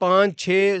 5-6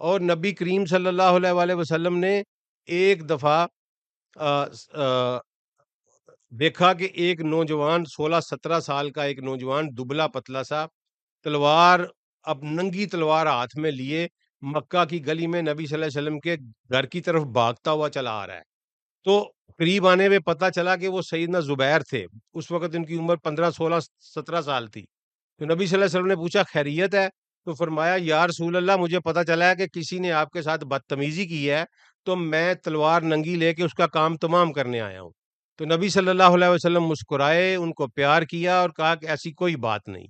اور نبی کریم صلی اللہ علیہ وآلہ وسلم نے ایک دفعہ دیکھا کہ ایک نوجوان 16-17 سال کا ایک نوجوان دبلا پتلا سا تلوار اب ننگی تلوار ہاتھ میں لیے مکہ کی گلی میں نبی صلی اللہ علیہ وسلم کے گھر کی طرف بھاگتا ہوا چلا آ رہا ہے. تو قریب آنے میں پتہ چلا کہ وہ سیدنا زبیر تھے. اس وقت ان کی عمر 15-16-17 سال تھی. تو نبی صلی اللہ علیہ وسلم نے پوچھا خیریت ہے؟ تو فرمایا یا رسول اللہ مجھے پتہ چلا ہے کہ کسی نے آپ کے ساتھ بدتمیزی کی ہے تو میں تلوار ننگی لے کے اس کا کام تمام کرنے آیا ہوں. تو نبی صلی اللہ علیہ وسلم مسکرائے، ان کو پیار کیا اور کہا کہ ایسی کوئی بات نہیں.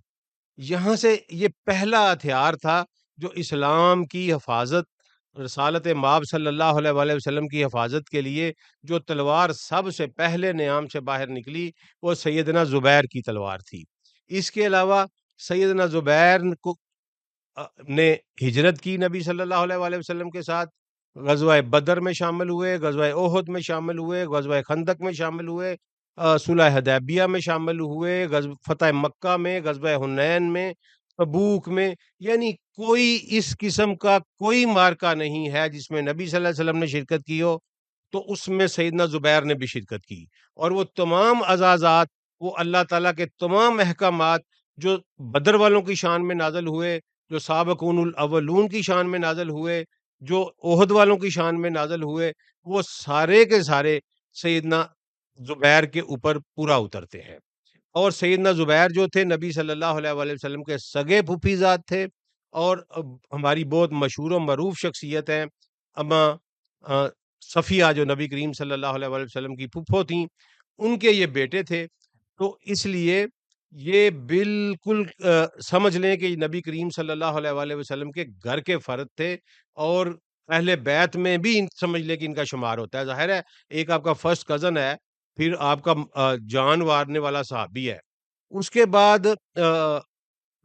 یہاں سے یہ پہلا ہتھیار تھا جو اسلام کی حفاظت، رسالت مآب صلی اللہ علیہ وآلہ وسلم کی حفاظت کے لیے جو تلوار سب سے پہلے نیام سے باہر نکلی وہ سیدنا زبیر کی تلوار تھی. اس کے علاوہ سیدنا زبیر نے ہجرت کی نبی صلی اللہ علیہ وآلہ وسلم کے ساتھ، غزوہ بدر میں شامل ہوئے، غزوہ احد میں شامل ہوئے، غزوہ خندق میں شامل ہوئے، صلح حدیبیہ میں شامل ہوئے، فتح مکہ میں، غزوہ حنین میں، تبوک میں. یعنی کوئی اس قسم کا کوئی مارکہ نہیں ہے جس میں نبی صلی اللہ علیہ وسلم نے شرکت کی ہو تو اس میں سیدنا زبیر نے بھی شرکت کی. اور وہ تمام اعزازات، وہ اللہ تعالیٰ کے تمام احکامات جو بدر والوں کی شان میں نازل ہوئے، جو سابقون الاولون کی شان میں نازل ہوئے، جو احد والوں کی شان میں نازل ہوئے، وہ سارے کے سارے سیدنا زبیر کے اوپر پورا اترتے ہیں. اور سیدنا زبیر جو تھے نبی صلی اللہ علیہ وآلہ وسلم کے سگے پھوپھیزاد تھے، اور ہماری بہت مشہور و معروف شخصیت ہیں اما صفیہ جو نبی کریم صلی اللہ علیہ وآلہ وسلم کی پھپھو تھیں، ان کے یہ بیٹے تھے. تو اس لیے یہ بالکل سمجھ لیں کہ نبی کریم صلی اللہ علیہ وآلہ وسلم کے گھر کے فرد تھے، اور اہل بیت میں بھی سمجھ لیں کہ ان کا شمار ہوتا ہے. ظاہر ہے ایک آپ کا فرسٹ کزن ہے، پھر آپ کا جان وارنے والا صحابی ہے. اس کے بعد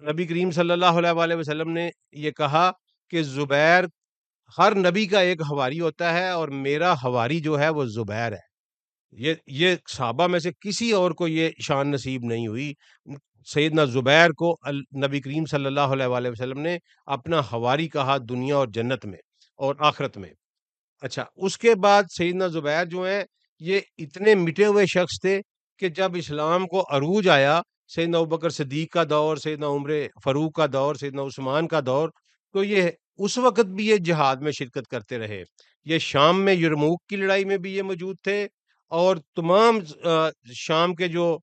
نبی کریم صلی اللہ علیہ وآلہ وسلم نے یہ کہا کہ زبیر، ہر نبی کا ایک حواری ہوتا ہے اور میرا حواری جو ہے وہ زبیر ہے. یہ صحابہ میں سے کسی اور کو یہ شان نصیب نہیں ہوئی. سیدنا زبیر کو نبی کریم صلی اللہ علیہ وآلہ وسلم نے اپنا حواری کہا دنیا اور جنت میں اور آخرت میں. اچھا، اس کے بعد سیدنا زبیر جو ہیں یہ اتنے مٹے ہوئے شخص تھے کہ جب اسلام کو عروج آیا، سیدنا ابوبکر صدیق کا دور، سیدنا عمر فاروق کا دور، سیدنا عثمان کا دور، تو یہ اس وقت بھی یہ جہاد میں شرکت کرتے رہے. یہ شام میں یرموک کی لڑائی میں بھی یہ موجود تھے، اور تمام شام کے جو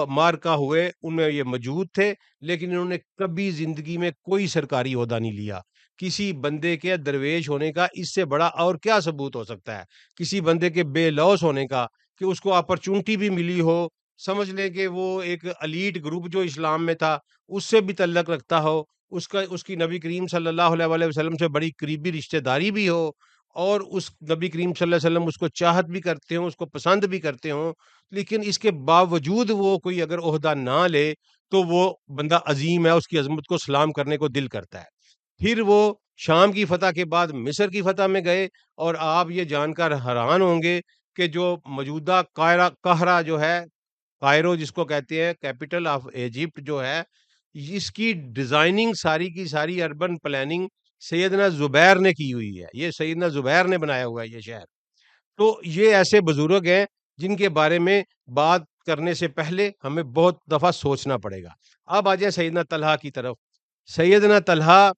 مارکہ ہوئے ان میں یہ موجود تھے، لیکن انہوں نے کبھی زندگی میں کوئی سرکاری عہدہ نہیں لیا. کسی بندے کے درویش ہونے کا اس سے بڑا اور کیا ثبوت ہو سکتا ہے؟ کسی بندے کے بے لوث ہونے کا، کہ اس کو اپرچونٹی بھی ملی ہو، سمجھ لیں کہ وہ ایک الیٹ گروپ جو اسلام میں تھا اس سے بھی تعلق رکھتا ہو، اس کی نبی کریم صلی اللہ علیہ وآلہ وسلم سے بڑی قریبی رشتہ داری بھی ہو، اور اس نبی کریم صلی اللہ علیہ وسلم اس کو چاہت بھی کرتے ہوں، اس کو پسند بھی کرتے ہوں، لیکن اس کے باوجود وہ کوئی اگر عہدہ نہ لے تو وہ بندہ عظیم ہے، اس کی عظمت کو سلام کرنے کو دل کرتا ہے. پھر وہ شام کی فتح کے بعد مصر کی فتح میں گئے، اور آپ یہ جان کر حیران ہوں گے کہ جو موجودہ قاہرہ جو ہے، کائرو جس کو کہتے ہیں، کیپٹل آف ایجپٹ جو ہے، اس کی ڈیزائننگ ساری کی ساری اربن پلاننگ سیدنا زبیر نے کی ہوئی ہے. یہ سیدنا زبیر نے بنایا ہوا ہے یہ شہر. تو یہ ایسے بزرگ ہیں جن کے بارے میں بات کرنے سے پہلے ہمیں بہت دفعہ سوچنا پڑے گا. اب آ جائیں سیدنا طلحہ کی طرف. سیدنا طلحہ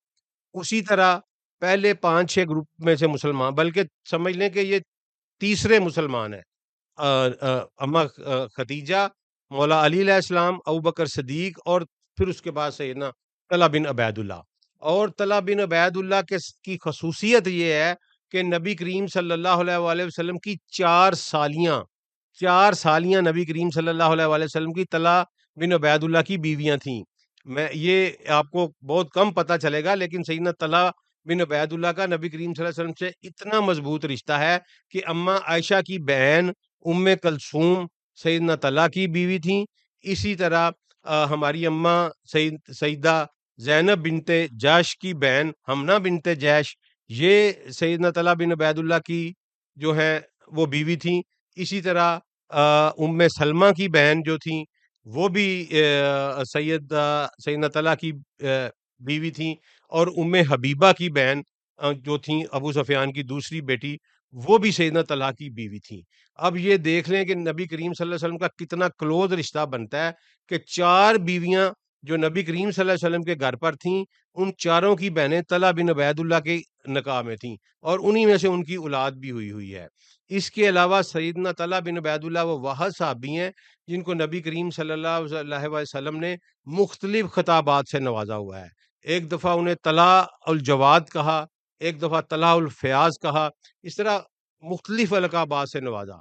اسی طرح پہلے 5-6 گروپ میں سے مسلمان، بلکہ سمجھ لیں کہ یہ تیسرے مسلمان ہیں. اما خدیجہ، مولا علی علیہ السلام، ابوبکر صدیق، اور پھر اس کے بعد سیدنا طلحہ بن عبید اللہ. اور طلحہ بن عبید اللہ کی خصوصیت یہ ہے کہ نبی کریم صلی اللہ علیہ وآلہ وسلم کی 4 سالیاں نبی کریم صلی اللہ علیہ وآلہ وسلم کی طلحہ بن عبید اللہ کی بیویاں تھیں. یہ آپ کو بہت کم پتہ چلے گا، لیکن سیدنا طلحہ بن عبید اللہ کا نبی کریم صلی اللہ علیہ وسلم سے اتنا مضبوط رشتہ ہے کہ اما عائشہ کی بہن ام کلثوم سیدنا طلحہ کی بیوی تھیں. اسی طرح ہماری اماں سیدہ زینب بنت جاش کی بہن حمنہ بنت جیش، یہ سیدنا طلحہ بن عبید اللہ کی جو ہیں وہ بیوی تھیں. اسی طرح ام سلمہ کی بہن جو تھیں وہ بھی سیدنا طلحہ کی بیوی تھیں. اور ام حبیبہ کی بہن جو تھیں ابو سفیان کی دوسری بیٹی، وہ بھی سیدنا طلحہ کی بیوی تھیں۔ اب یہ دیکھ لیں کہ نبی کریم صلی اللہ علیہ وسلم کا کتنا کلوز رشتہ بنتا ہے کہ 4 بیویاں جو نبی کریم صلی اللہ علیہ وسلم کے گھر پر تھیں، ان چاروں کی بہنیں طلحہ بن عبید اللہ کے نکاح میں تھیں، اور انہی میں سے ان کی اولاد بھی ہوئی ہے۔ اس کے علاوہ سیدنا طلحہ بن عبید اللہ وہ واحد صحابی ہیں جن کو نبی کریم صلی اللہ علیہ وسلم نے مختلف خطابات سے نوازا ہوا ہے۔ ایک دفعہ انہیں طلحہ الجواد کہا، ایک دفعہ طلحہ الفیاض کہا، اس طرح مختلف القابات سے نوازا۔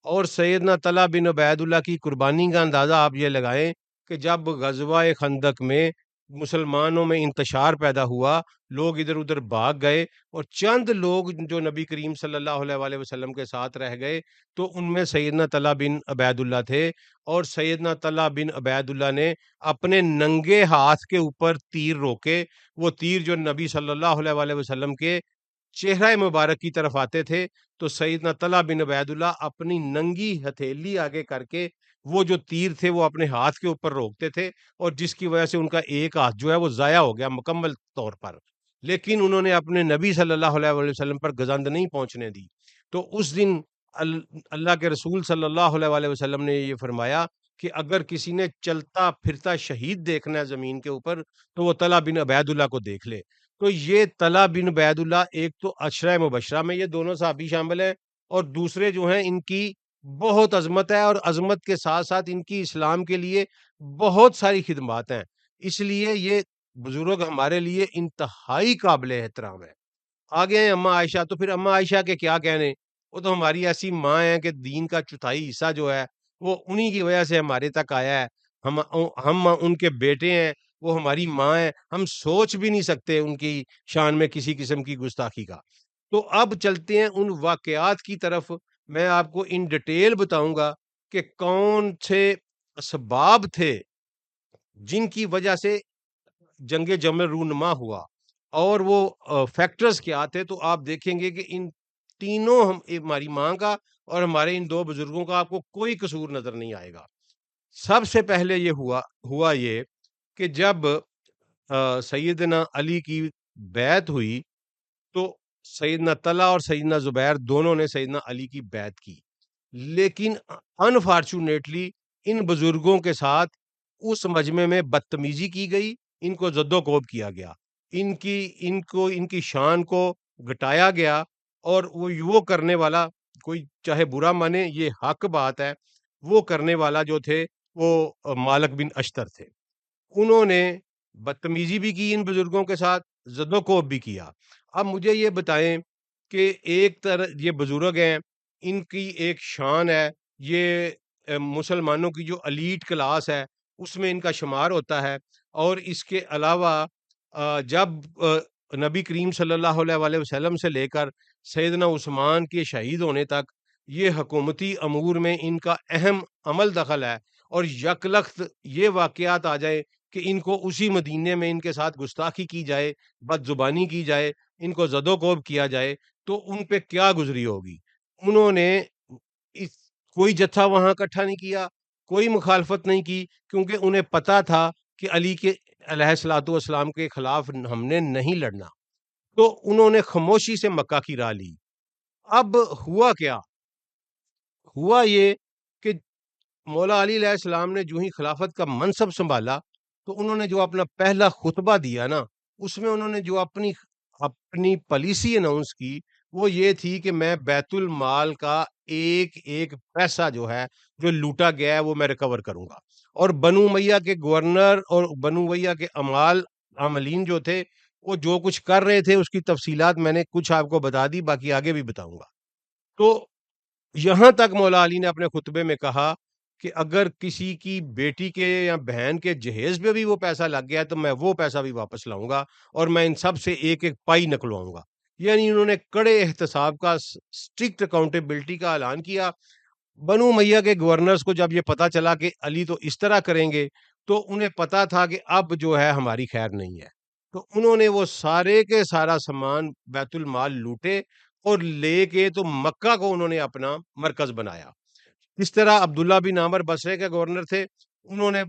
اور سیدنا طلحہ بن عبید اللہ کی قربانی کا اندازہ آپ یہ لگائیں کہ جب غزوہ خندق میں مسلمانوں میں انتشار پیدا ہوا، لوگ ادھر ادھر بھاگ گئے، اور چند لوگ جو نبی کریم صلی اللہ علیہ وآلہ وسلم کے ساتھ رہ گئے، تو ان میں سیدنا طلحہ بن عبید اللہ تھے۔ اور سیدنا طلحہ بن عبید اللہ نے اپنے ننگے ہاتھ کے اوپر تیر روکے، وہ تیر جو نبی صلی اللہ علیہ وآلہ وسلم کے چہرہ مبارک کی طرف آتے تھے، تو سیدنا طلحہ بن عبید اللہ اپنی ننگی ہتھیلی آگے کر کے وہ جو تیر تھے وہ اپنے ہاتھ کے اوپر روکتے تھے، اور جس کی وجہ سے ان کا ایک ہاتھ جو ہے وہ ضائع ہو گیا مکمل طور پر، لیکن انہوں نے اپنے نبی صلی اللہ علیہ وآلہ وسلم پر گزند نہیں پہنچنے دی۔ تو اس دن اللہ کے رسول صلی اللہ علیہ وآلہ وسلم نے یہ فرمایا کہ اگر کسی نے چلتا پھرتا شہید دیکھنا ہے زمین کے اوپر، تو وہ طلحہ بن عبید اللہ کو دیکھ لے۔ تو یہ طلحہ بن عبید اللہ ایک تو عشرہ مبشرہ میں یہ دونوں صحابی شامل ہیں، اور دوسرے جو ہیں ان کی بہت عظمت ہے، اور عظمت کے ساتھ ساتھ ان کی اسلام کے لیے بہت ساری خدمات ہیں، اس لیے یہ بزرگ ہمارے لیے انتہائی قابل احترام ہے۔ آگے ہیں اماں عائشہ، تو پھر اماں عائشہ کے کیا کہنے، وہ تو ہماری ایسی ماں ہیں کہ دین کا چوتھائی حصہ جو ہے وہ انہی کی وجہ سے ہمارے تک آیا ہے۔ ہم ان کے بیٹے ہیں، وہ ہماری ماں ہیں، ہم سوچ بھی نہیں سکتے ان کی شان میں کسی قسم کی گستاخی کا۔ تو اب چلتے ہیں ان واقعات کی طرف، میں آپ کو ان ڈیٹیل بتاؤں گا کہ کون سے اسباب تھے جن کی وجہ سے جنگ جمل رونما ہوا، اور وہ فیکٹرز کیا تھے۔ تو آپ دیکھیں گے کہ ان تینوں ہماری ماں کا اور ہمارے ان دو بزرگوں کا آپ کو کوئی قصور نظر نہیں آئے گا۔ سب سے پہلے یہ ہوا یہ کہ جب سیدنا علی کی بیعت ہوئی، تو سیدنا طلحہ اور سیدنا زبیر دونوں نے سیدنا علی کی بیعت کی، لیکن انفارچونیٹلی ان بزرگوں کے ساتھ اس مجمع میں بدتمیزی کی گئی، ان کو زد و کوب کیا گیا، ان کی شان کو گھٹایا گیا، اور وہ کرنے والا، کوئی چاہے برا مانے یہ حق بات ہے، وہ کرنے والا جو تھے وہ مالک بن اشتر تھے۔ انہوں نے بدتمیزی بھی کی ان بزرگوں کے ساتھ، زد و کوب بھی کیا۔ اب مجھے یہ بتائیں کہ ایک طرح یہ بزرگ ہیں، ان کی ایک شان ہے، یہ مسلمانوں کی جو الیٹ کلاس ہے اس میں ان کا شمار ہوتا ہے، اور اس کے علاوہ جب نبی کریم صلی اللہ علیہ وآلہ وسلم سے لے کر سیدنا عثمان کے شہید ہونے تک یہ حکومتی امور میں ان کا اہم عمل دخل ہے، اور یکلخت یہ واقعات آ جائے کہ ان کو اسی مدینے میں ان کے ساتھ گستاخی کی جائے، بد زبانی کی جائے، ان کو زد و کوب کیا جائے، تو ان پہ کیا گزری ہوگی۔ انہوں نے اس کوئی جتھا وہاں اکٹھا نہیں کیا، کوئی مخالفت نہیں کی، کیونکہ انہیں پتا تھا کہ علی کے علیہ الصلوۃ والسلام کے خلاف ہم نے نہیں لڑنا، تو انہوں نے خاموشی سے مکہ کی راہ لی۔ اب ہوا کیا؟ ہوا یہ کہ مولا علی علیہ السلام نے جو ہی خلافت کا منصب سنبھالا، تو انہوں نے جو اپنا پہلا خطبہ دیا نا، اس میں انہوں نے جو اپنی پالیسی اناؤنس کی، وہ یہ تھی کہ میں بیت المال کا ایک ایک پیسہ جو ہے جو لوٹا گیا ہے وہ میں ریکور کروں گا، اور بنو امیہ کے گورنر اور بنو امیہ کے عاملین جو تھے، وہ جو کچھ کر رہے تھے اس کی تفصیلات میں نے کچھ آپ کو بتا دی، باقی آگے بھی بتاؤں گا۔ تو یہاں تک مولا علی نے اپنے خطبے میں کہا کہ اگر کسی کی بیٹی کے یا بہن کے جہیز پہ بھی وہ پیسہ لگ گیا ہے تو میں وہ پیسہ بھی واپس لاؤں گا، اور میں ان سب سے ایک ایک پائی نکلواؤں گا۔ یعنی انہوں نے کڑے احتساب کا، اسٹرکٹ اکاؤنٹیبلٹی کا اعلان کیا۔ بنو امیہ کے گورنرز کو جب یہ پتا چلا کہ علی تو اس طرح کریں گے، تو انہیں پتا تھا کہ اب جو ہے ہماری خیر نہیں ہے، تو انہوں نے وہ سارے کے سارا سامان بیت المال لوٹے، اور لے کے تو مکہ کو انہوں نے اپنا مرکز بنایا۔ اس طرح عبداللہ بن عامر بصرے کے گورنر تھے، انہوں نے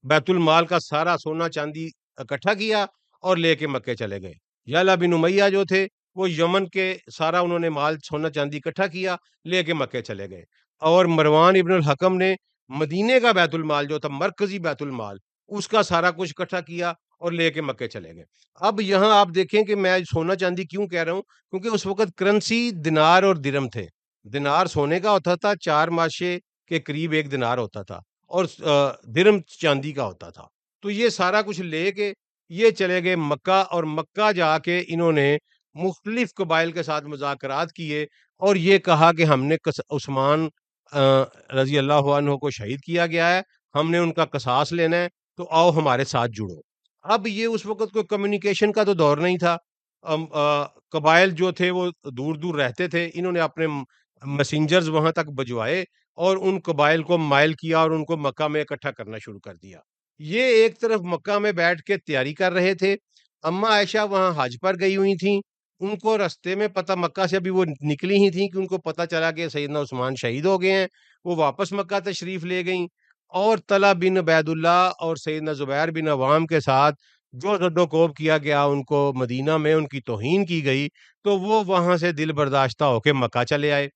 بیت المال کا سارا سونا چاندی اکٹھا کیا اور لے کے مکے چلے گئے۔ یعلا بن امیہ جو تھے وہ یمن کے سارا انہوں نے مال سونا چاندی اکٹھا کیا، لے کے مکے چلے گئے، اور مروان ابن الحکم نے مدینے کا بیت المال جو تھا مرکزی بیت المال اس کا سارا کچھ اکٹھا کیا اور لے کے مکے چلے گئے۔ اب یہاں آپ دیکھیں کہ میں سونا چاندی کیوں کہہ رہا ہوں، کیونکہ اس وقت کرنسی دینار اور درم تھے۔ دینار سونے کا ہوتا تھا، 4 ماشے کے قریب ایک دینار ہوتا تھا، اور درم چاندی کا ہوتا تھا۔ تو یہ سارا کچھ لے کے یہ چلے گئے مکہ، اور مکہ جا کے انہوں نے مختلف قبائل کے ساتھ مذاکرات کیے، اور یہ کہا کہ ہم نے عثمان رضی اللہ عنہ کو شہید کیا گیا ہے، ہم نے ان کا قصاص لینا ہے، تو آؤ ہمارے ساتھ جڑو۔ اب یہ اس وقت کوئی کمیونیکیشن کا تو دور نہیں تھا، قبائل جو تھے وہ دور دور رہتے تھے، انہوں نے اپنے میسنجرز وہاں تک بھجوائے اور ان قبائل کو مائل کیا اور ان کو مکہ میں اکٹھا کرنا شروع کر دیا۔ یہ ایک طرف مکہ میں بیٹھ کے تیاری کر رہے تھے، اما عائشہ وہاں حج پر گئی ہوئی تھیں، ان کو رستے میں پتہ، مکہ سے ابھی وہ نکلی ہی تھیں کہ ان کو پتہ چلا کہ سیدنا عثمان شہید ہو گئے ہیں، وہ واپس مکہ تشریف لے گئیں، اور طلحہ بن عبید اللہ اور سیدنا زبیر بن عوام کے ساتھ جو زد و کوب کیا گیا، ان کو مدینہ میں ان کی توہین کی گئی، تو وہ وہاں سے دل برداشتہ ہو کے مکہ چلے آئے۔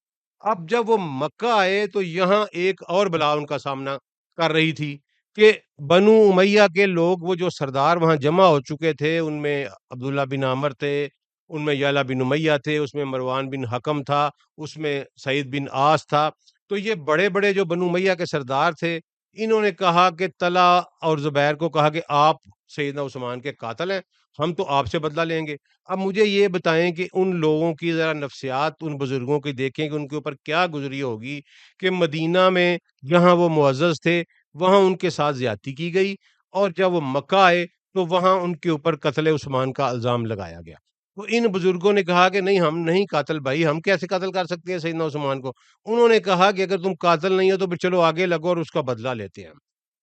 اب جب وہ مکہ آئے تو یہاں ایک اور بلا ان کا سامنا کر رہی تھی کہ بنو امیہ کے لوگ، وہ جو سردار وہاں جمع ہو چکے تھے، ان میں عبداللہ بن عامر تھے، ان میں یعلا بن امیہ تھے، اس میں مروان بن حکم تھا، اس میں سعید بن عاص تھا، تو یہ بڑے بڑے جو بنو امیہ کے سردار تھے، انہوں نے کہا کہ طلحہ اور زبیر کو کہا کہ آپ سیدنا عثمان کے قاتل ہیں، ہم تو آپ سے بدلہ لیں گے۔ اب مجھے یہ بتائیں کہ ان لوگوں کی ذرا نفسیات ان بزرگوں کی دیکھیں کہ ان کے اوپر کیا گزری ہوگی کہ مدینہ میں جہاں وہ معزز تھے وہاں ان کے ساتھ زیادتی کی گئی، اور جب وہ مکہ آئے تو وہاں ان کے اوپر قتل عثمان کا الزام لگایا گیا۔ تو ان بزرگوں نے کہا کہ نہیں، ہم نہیں قاتل بھائی، ہم کیسے قتل کر سکتے ہیں سیدنا عثمان کو؟ انہوں نے کہا کہ اگر تم قاتل نہیں ہو تو پھر چلو آگے لگو اور اس کا بدلہ لیتے ہیں۔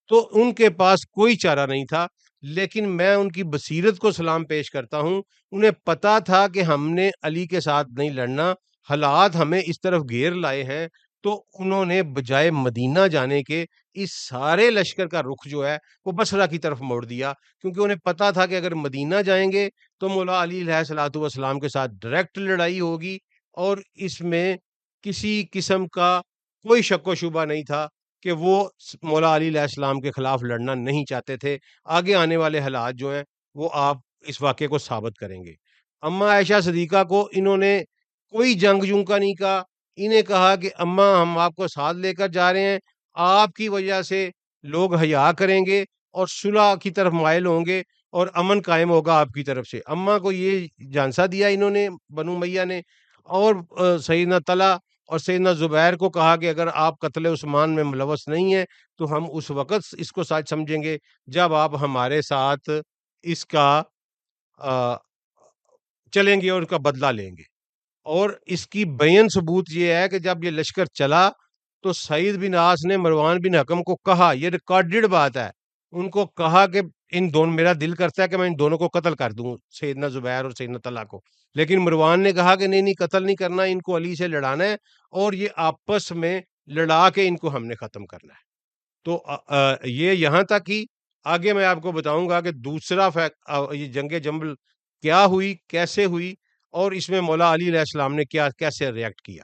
تو ان کے پاس کوئی چارہ نہیں تھا، لیکن میں ان کی بصیرت کو سلام پیش کرتا ہوں، انہیں پتا تھا کہ ہم نے علی کے ساتھ نہیں لڑنا، حالات ہمیں اس طرف گھیر لائے ہیں، تو انہوں نے بجائے مدینہ جانے کے اس سارے لشکر کا رخ جو ہے وہ بصرہ کی طرف موڑ دیا، کیونکہ انہیں پتا تھا کہ اگر مدینہ جائیں گے تو مولا علی علیہ الصلوۃ والسلام کے ساتھ ڈائریکٹ لڑائی ہوگی، اور اس میں کسی قسم کا کوئی شک و شبہ نہیں تھا کہ وہ مولا علی علیہ السلام کے خلاف لڑنا نہیں چاہتے تھے۔ آگے آنے والے حالات جو ہیں وہ آپ اس واقعے کو ثابت کریں گے۔ اما عائشہ صدیقہ کو انہوں نے کوئی جنگ جوں کا نہیں کہا، انہیں کہا کہ اماں ہم آپ کو ساتھ لے کر جا رہے ہیں، آپ کی وجہ سے لوگ حیا کریں گے اور صلح کی طرف مائل ہوں گے اور امن قائم ہوگا آپ کی طرف سے۔ اماں کو یہ جھانسا دیا انہوں نے، بنو امیہ نے، اور سیدنا طلحہ اور سیدنا زبیر کو کہا کہ اگر آپ قتل عثمان میں ملوث نہیں ہیں تو ہم اس وقت اس کو سچ سمجھیں گے جب آپ ہمارے ساتھ اس کا آ، چلیں گے اور ان کا بدلہ لیں گے۔ اور اس کی بین ثبوت یہ ہے کہ جب یہ لشکر چلا تو سعید بن عاص نے مروان بن حکم کو کہا، یہ ریکارڈڈ بات ہے، ان کو کہا کہ ان دونوں، میرا دل کرتا ہے کہ میں ان دونوں کو قتل کر دوں، سیدنا زبیر اور سیدنا طلحہ کو، لیکن مروان نے کہا کہ نہیں نہیں، قتل نہیں کرنا، ان کو علی سے لڑانا ہے اور یہ آپس میں لڑا کے ان کو ہم نے ختم کرنا ہے۔ تو یہ یہاں تک ہی، آگے میں آپ کو بتاؤں گا کہ دوسرا یہ جنگ جمل کیا ہوئی، کیسے ہوئی، اور اس میں مولا علی علیہ السلام نے کیا کیسے ریئیکٹ کیا۔